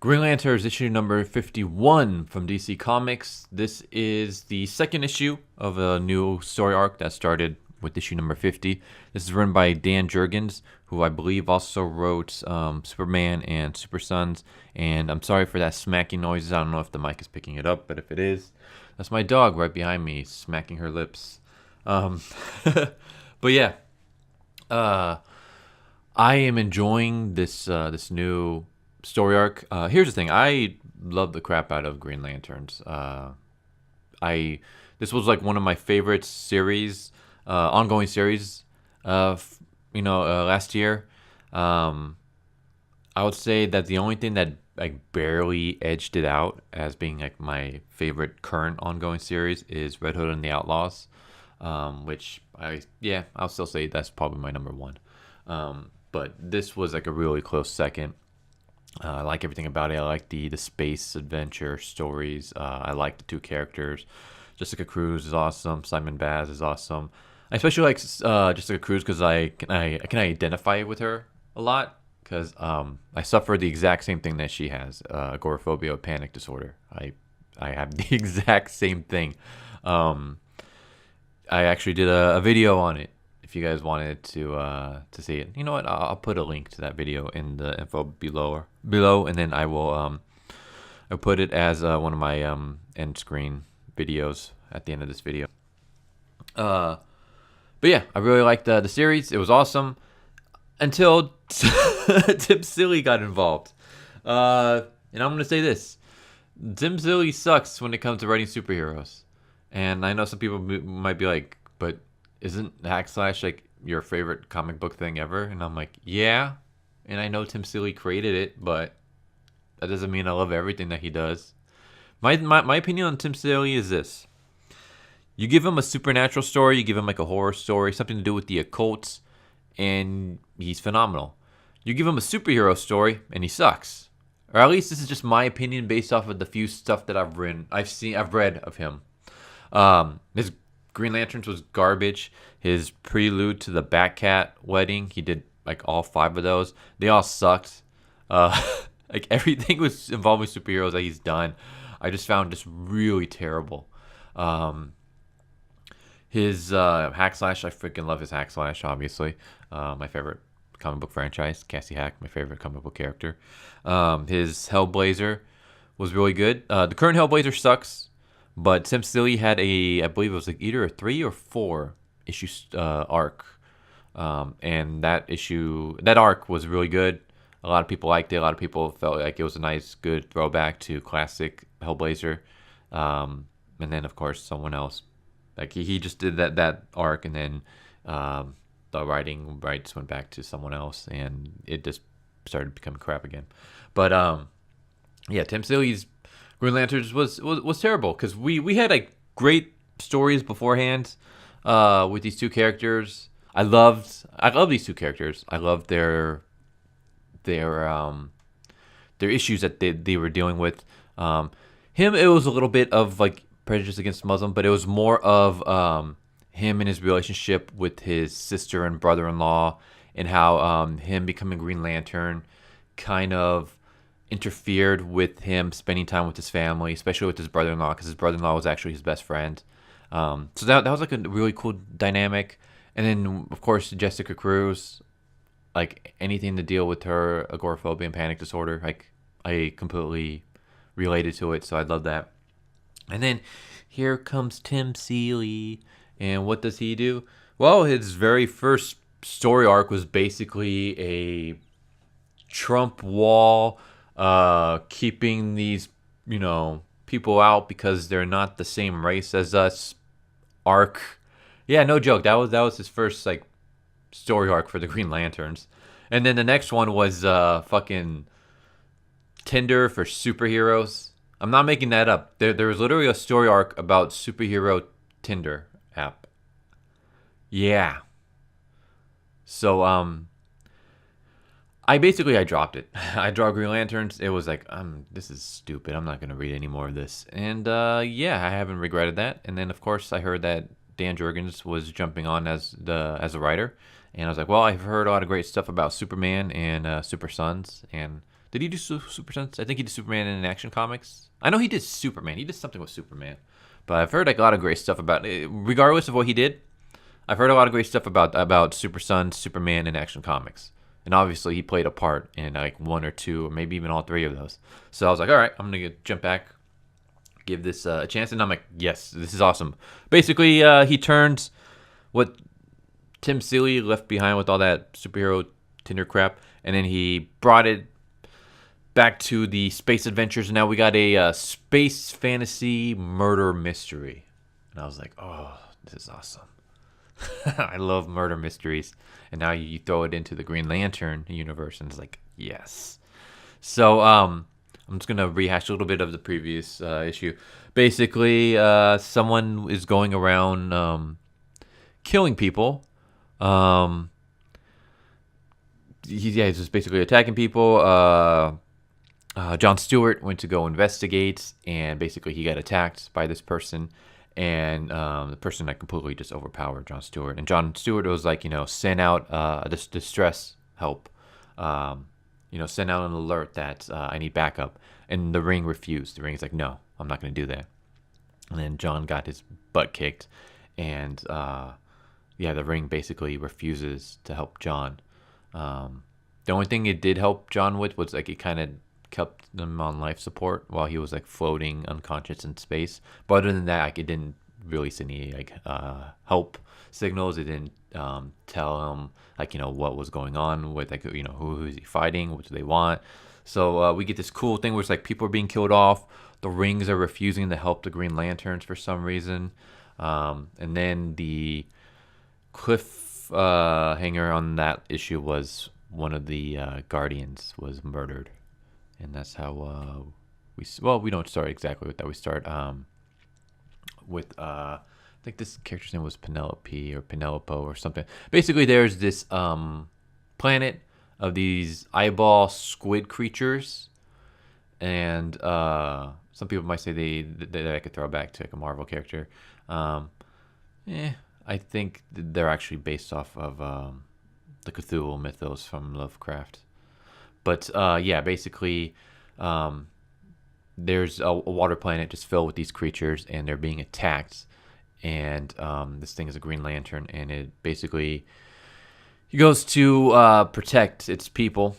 Green Lanterns issue number 51 from DC Comics. This is the second issue of a new story arc that started with issue number 50. This is written by Dan Jurgens, who I believe also wrote Superman and Super Sons. And I'm sorry for that smacking noises. I don't know if the mic is picking it up, but if it is, that's my dog right behind me smacking her lips. But yeah, I am enjoying this new story arc. Here's the thing: I love the crap out of Green Lanterns. This was like one of my favorite series, ongoing series, last year. I would say that the only thing that like barely edged it out as being like my favorite current ongoing series is Red Hood and the Outlaws, which I'll still say that's probably my number one. But this was like a really close second. I like everything about it. I like the space adventure stories. I like the two characters. Jessica Cruz is awesome. Simon Baz is awesome. I especially like Jessica Cruz because I can identify with her a lot because I suffer the exact same thing that she has, agoraphobia, panic disorder. I have the exact same thing. I actually did a video on it. If you guys wanted to see it, you know what? I'll put a link to that video in the info below, and then I'll put it as one of my end screen videos at the end of this video. But yeah, I really liked the series. It was awesome until Tim Seeley got involved. And I'm gonna say this: Tim Seeley sucks when it comes to writing superheroes. And I know some people might be like, but isn't hack slash like your favorite comic book thing ever? And I'm like, yeah. And I know Tim Seeley created it, but that doesn't mean I love everything that he does. My opinion on Tim Seeley is this: you give him a supernatural story, you give him like a horror story, something to do with the occult, and he's phenomenal. You give him a superhero story, and he sucks. Or at least this is just my opinion based off of the few stuff that I've read of him. His Green Lanterns was garbage. His prelude to the Batcat wedding, he did like all 5 of those. They all sucked. Like everything was involving superheroes that he's done, I just found just really terrible. His Hack Slash, I freaking love his Hack Slash, obviously. My favorite comic book franchise. Cassie Hack, my favorite comic book character. His Hellblazer was really good. The current Hellblazer sucks. But Tim Seeley had I believe it was like either a 3 or 4 issue arc, and that arc was really good. A lot of people liked it. A lot of people felt like it was a nice, good throwback to classic Hellblazer. And then of course someone else, like he just did that arc, and then the writing rights went back to someone else, and it just started becoming crap again. But yeah, Tim Seeley's Green Lanterns was terrible because we had like great stories beforehand with these two characters. I love these two characters. I loved their issues that they were dealing with. Him, it was a little bit of like prejudice against Muslim, but it was more of him and his relationship with his sister and brother-in-law, and how him becoming Green Lantern kind of interfered with him spending time with his family, especially with his brother-in-law, because his brother-in-law was actually his best friend. So that was like a really cool dynamic. And then of course Jessica Cruz, like anything to deal with her agoraphobia and panic disorder, like I completely related to it, so I love that. And then here comes Tim Seeley, and what does he do? Well, his very first story arc was basically a Trump wall, keeping these, people out because they're not the same race as us arc. Yeah, no joke. That was his first like story arc for the Green Lanterns. And then the next one was fucking Tinder for superheroes. I'm not making that up. There was literally a story arc about superhero Tinder app. Yeah. So I dropped it. I draw Green Lanterns. It was like, this is stupid. I'm not gonna read any more of this. And yeah, I haven't regretted that. And then of course I heard that Dan Jurgens was jumping on as a writer, and I was like, well, I've heard a lot of great stuff about Superman and Super Sons, and Did he do Super Sense? I think he did Superman in Action Comics. I know he did Superman. He did something with Superman. But I've heard like a lot of great stuff about it. Regardless of what he did, I've heard a lot of great stuff about Super Son, Superman, and Action Comics. And obviously, he played a part in like one or two, or maybe even all three of those. So I was like, all right, I'm gonna jump back, give this a chance, and I'm like, yes, this is awesome. Basically, he turns what Tim Seeley left behind with all that superhero Tinder crap, and then he brought it back to the space adventures. And now we got a space fantasy murder mystery, and I was like, oh, this is awesome. I love murder mysteries, and now you throw it into the Green Lantern universe, and it's like, yes. So I'm just gonna rehash a little bit of the previous issue. Basically, someone is going around killing people. He's just basically attacking people. John Stewart went to go investigate, and basically he got attacked by this person. And the person that completely just overpowered John Stewart. And John Stewart was like, send out this distress help. Send out an alert that I need backup. And the Ring refused. The Ring's like, no, I'm not going to do that. And then John got his butt kicked. And the Ring basically refuses to help John. The only thing it did help John with was like it kind of kept him on life support while he was like floating unconscious in space. But other than that, like it didn't release any like help signals. It didn't tell him like what was going on with like who is he fighting, what do they want. So we get this cool thing where it's like people are being killed off. The Rings are refusing to help the Green Lanterns for some reason, and then the cliffhanger on that issue was one of the Guardians was murdered. And that's how we don't start exactly with that. We start with I think this character's name was Penelope or Penelope or something. Basically, there's this planet of these eyeball squid creatures, and some people might say they could throw back to like a Marvel character. I think they're actually based off of the Cthulhu mythos from Lovecraft. But basically, there's a water planet just filled with these creatures, and they're being attacked. And this thing is a Green Lantern, and it basically he goes to protect its people.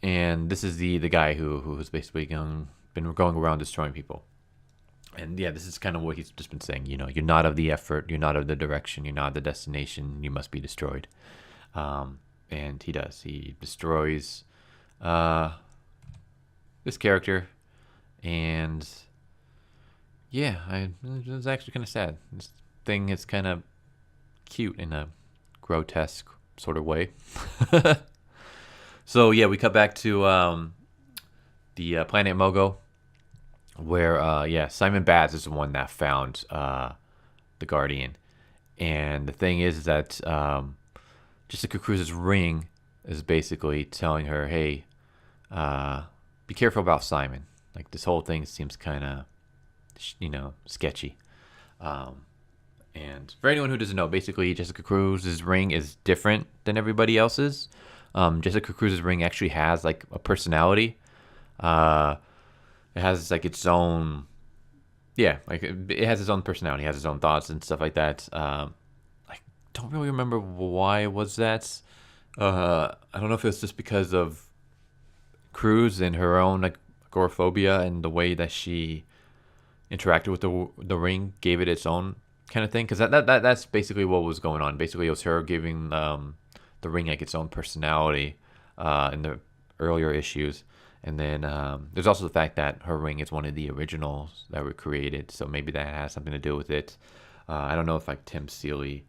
And this is the guy who's basically been going around destroying people. And this is kind of what he's just been saying. You're not of the effort, you're not of the direction, you're not of the destination. You must be destroyed. And he does. He destroys this character, and it was actually kind of sad. This thing is kind of cute in a grotesque sort of way. So we cut back to the planet Mogo, where Simon Baz is the one that found the Guardian, and the thing is that Jessica Cruz's ring is basically telling her, hey, be careful about Simon. Like, this whole thing seems kind of, sketchy. And for anyone who doesn't know, basically Jessica Cruz's ring is different than everybody else's. Jessica Cruz's ring actually has like a personality. It has like its own, it has its own personality. It has its own thoughts and stuff like that. I don't really remember why was that. I don't know if it was just because of Cruz and her own like agoraphobia and the way that she interacted with the ring gave it its own kind of thing. Because that's basically what was going on. Basically, it was her giving the ring like its own personality in the earlier issues. And then there's also the fact that her ring is one of the originals that were created. So maybe that has something to do with it. I don't know if like Tim Seeley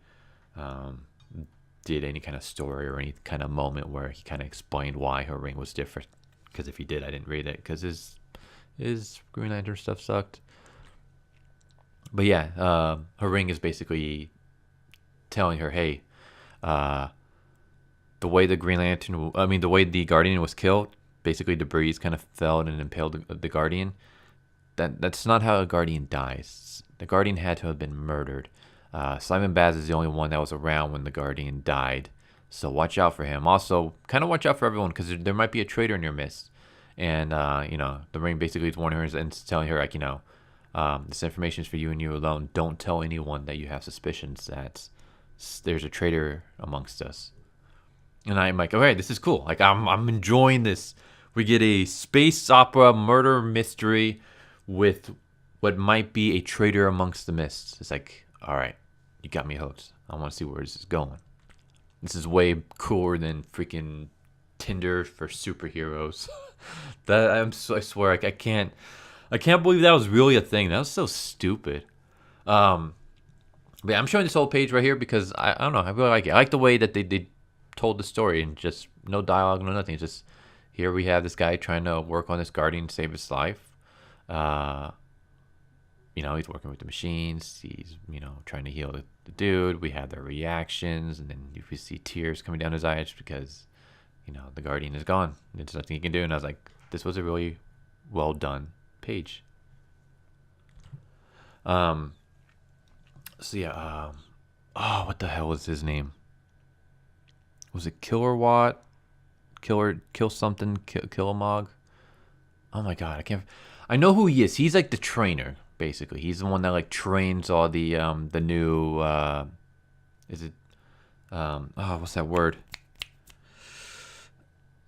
did any kind of story or any kind of moment where he kind of explained why her ring was different. Because if he did, I didn't read it because his Green Lantern stuff sucked. But her ring is basically telling her, hey, the way the the way the Guardian was killed, basically debris kind of fell and impaled the Guardian. That's not how a Guardian dies. The Guardian had to have been murdered. Simon Baz is the only one that was around when the Guardian died. So watch out for him. Also, kind of watch out for everyone because there might be a traitor in your midst. And the ring basically is warning her and telling her like, this information is for you and you alone. Don't tell anyone that you have suspicions that there's a traitor amongst us. And I'm like, all right, this is cool. Like I'm enjoying this. We get a space opera murder mystery with what might be a traitor amongst the mists. It's like, all right, you got me hooked. I want to see where this is going. This is way cooler than freaking Tinder for superheroes. I swear, I can't believe that was really a thing. That was so stupid. But yeah, I'm showing this whole page right here because I don't know. I really like it. I like the way that they told the story and just no dialogue, no nothing. It's just here we have this guy trying to work on this guardian to save his life. He's working with the machines. He's, trying to heal the dude. We have their reactions, and then you see tears coming down his eyes because, the guardian is gone. There's nothing he can do. And I was like, this was a really well done page. So yeah. What the hell was his name? Was it Killer Watt? Kill something? Killamog? Oh my god, I know who he is. He's like the trainer, basically. He's the one that like trains all the new is it what's that word?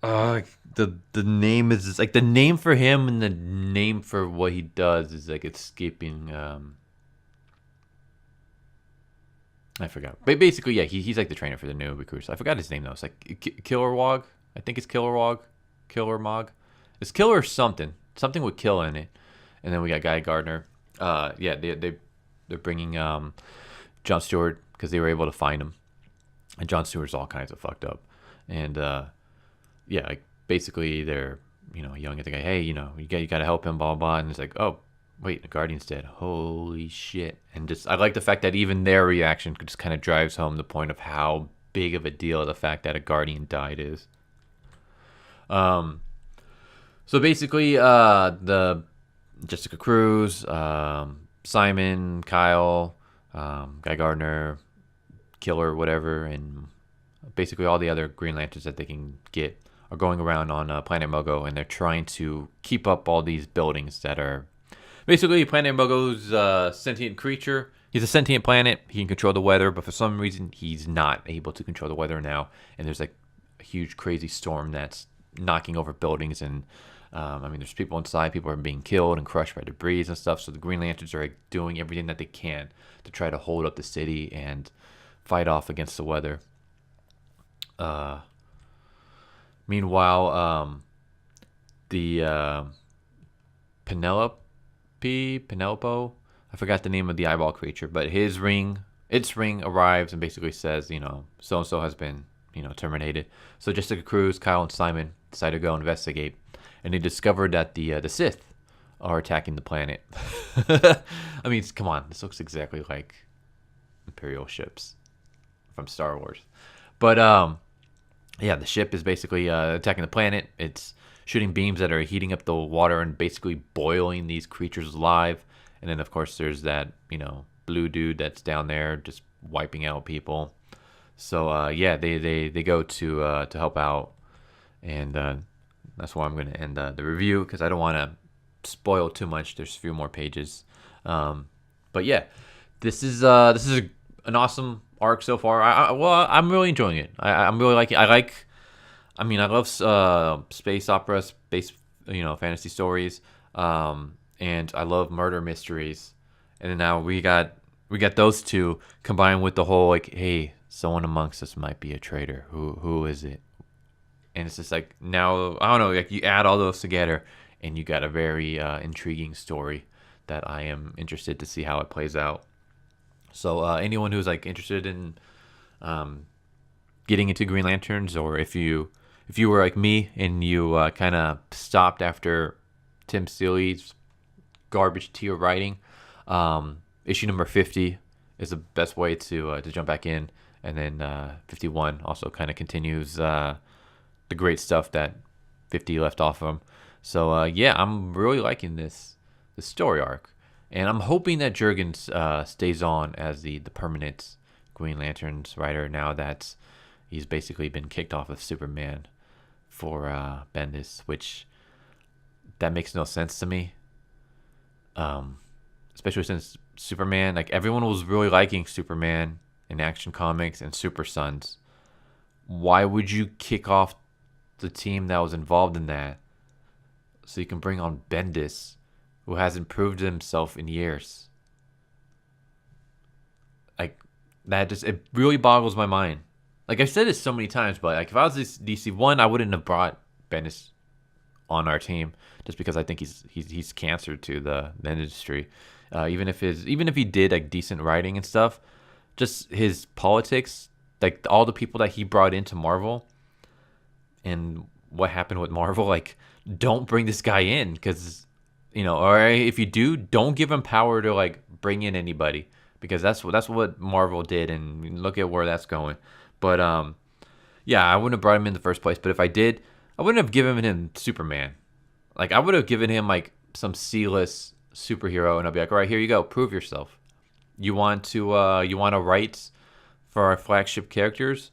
The name is like the name for him and the name for what he does is like escaping I forgot. But basically, yeah, he's like the trainer for the new recruits. I forgot his name though. It's like Killer Wog. I think it's Killer Wog. Killer Mog. It's Killer something. Something with kill in it. And then we got Guy Gardner. Yeah, they're bringing Jon Stewart because they were able to find him. And Jon Stewart's all kinds of fucked up. And yeah, like basically they're yelling at the guy, hey, you got to help him, blah blah. And it's like, oh, wait, the Guardian's dead. Holy shit. And just I like the fact that even their reaction just kind of drives home the point of how big of a deal the fact that a Guardian died is. So basically the Jessica Cruz, Simon, Kyle, Guy Gardner, Killer, whatever, and basically all the other Green Lanterns that they can get are going around on Planet Mogo, and they're trying to keep up all these buildings that are basically Planet Mogo's sentient creature. He's a sentient planet. He can control the weather, but for some reason he's not able to control the weather now. And there's like a huge crazy storm that's knocking over buildings, and there's people inside. People are being killed and crushed by debris and stuff. So the Green Lanterns are like, doing everything that they can to try to hold up the city and fight off against the weather. Meanwhile, the Penelope, I forgot the name of the eyeball creature, but its ring arrives and basically says, so and so has been, terminated. So Jessica Cruz, Kyle, and Simon decide to go investigate, and they discovered that the Sith are attacking the planet. I mean, come on, this looks exactly like Imperial ships from Star Wars, but yeah, the ship is basically attacking the planet. It's shooting beams that are heating up the water and basically boiling these creatures alive. And then, of course, there's that, blue dude that's down there just wiping out people. So, yeah, they go to help out. And that's why I'm going to end the review, because I don't want to spoil too much. There's a few more pages. But, yeah, this is an awesome arc so far. I'm really enjoying it. I'm really liking it. I love space opera, space, fantasy stories, and I love murder mysteries. And then now we got those two combined with the whole like, hey, someone amongst us might be a traitor. Who is it? And it's just like, now I don't know, like you add all those together, and you got a very intriguing story that I am interested to see how it plays out. So anyone who's like interested in getting into Green Lanterns, or if you were like me and you kind of stopped after Tim Seeley's garbage tier writing, issue number 50 is the best way to jump back in, and then 51 also kind of continues the great stuff that 50 left off from. So yeah, I'm really liking the story arc. And I'm hoping that Jurgens stays on as the permanent Green Lanterns writer now that he's basically been kicked off of Superman for Bendis, which that makes no sense to me. Especially since Superman, like everyone was really liking Superman in Action Comics and Super Sons. Why would you kick off the team that was involved in that so you can bring on Bendis, who hasn't proved himself in years? Like that just it really boggles my mind. Like I've said this so many times, but like if I was this DC, I wouldn't have brought Bendis on our team just because I think he's cancer to the industry. Even if he did like decent writing and stuff, just his politics, like all the people that he brought into Marvel, and what happened with Marvel, like don't bring this guy in because or if you do, don't give him power to like bring in anybody because that's what Marvel did, and look at where that's going. But yeah, I wouldn't have brought him in the first place. But if I did, I wouldn't have given him Superman. Like I would have given him like some C-list superhero, and I'd be like, all right, here you go, prove yourself. You want to write for our flagship characters?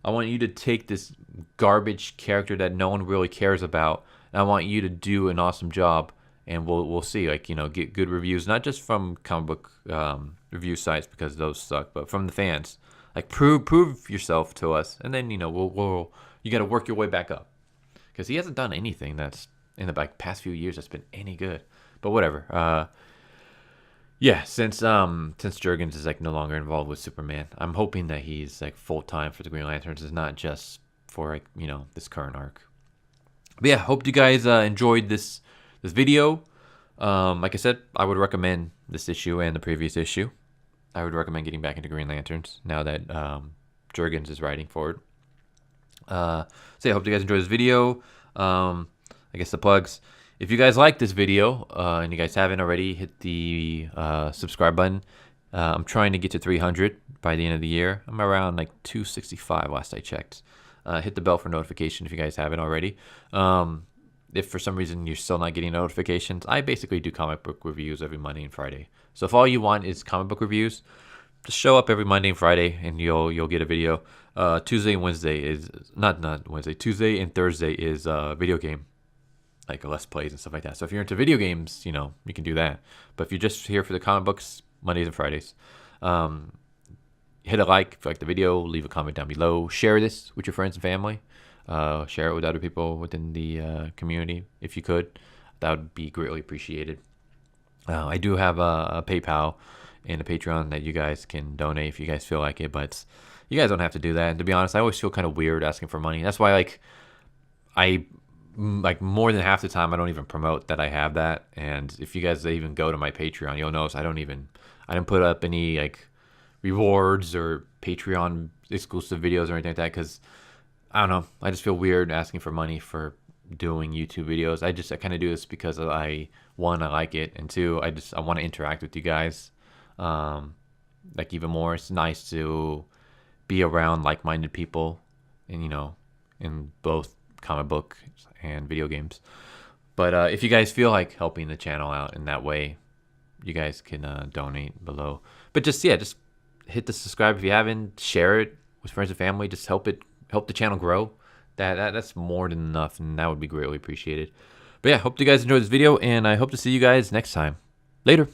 I want you to take this garbage character that no one really cares about, and I want you to do an awesome job, and we'll see. Like get good reviews, not just from comic book review sites because those suck, but from the fans. Like prove yourself to us, and then you got to work your way back up because he hasn't done anything that's in the past few years that's been any good. But whatever. Yeah, since Jurgens is like no longer involved with Superman, I'm hoping that he's like full time for the Green Lanterns. It's not just for like this current arc. But yeah, hope you guys enjoyed this video. Like I said, I would recommend this issue and the previous issue. I would recommend getting back into Green Lanterns now that Jurgens is writing forward. So yeah, I hope you guys enjoyed this video. I guess the plugs. If you guys like this video and you guys haven't already, hit the subscribe button. I'm trying to get to 300 by the end of the year. I'm around like 265 last I checked. Hit the bell for notification if you guys haven't already. If for some reason you're still not getting notifications, I basically do comic book reviews every Monday and Friday. So if all you want is comic book reviews, just show up every Monday and Friday and you'll get a video. Tuesday and Wednesday is not Wednesday. Tuesday and Thursday is video game, like Let's Plays and stuff like that. So if you're into video games, you can do that. But if you're just here for the comic books, Mondays and Fridays, hit a like if you like the video, leave a comment down below, share this with your friends and family, share it with other people within the community if you could. That would be greatly appreciated. I do have a PayPal and a Patreon that you guys can donate if you guys feel like it, but you guys don't have to do that. And to be honest, I always feel kind of weird asking for money. That's why I more than half the time I don't even promote that I have that. And if you guys even go to my Patreon, you'll notice I didn't put up any like rewards or Patreon exclusive videos or anything like that because I don't know, I just feel weird asking for money for doing YouTube videos. I kind of do this because one, I like it, and two, I want to interact with you guys like even more. It's nice to be around like-minded people and in both comic book and video games. But if you guys feel like helping the channel out in that way, you guys can donate below. But just hit the subscribe if you haven't, share it with friends and family, just help the channel grow. That's more than enough, and that would be greatly appreciated. But yeah, hope you guys enjoyed this video, and I hope to see you guys next time. Later.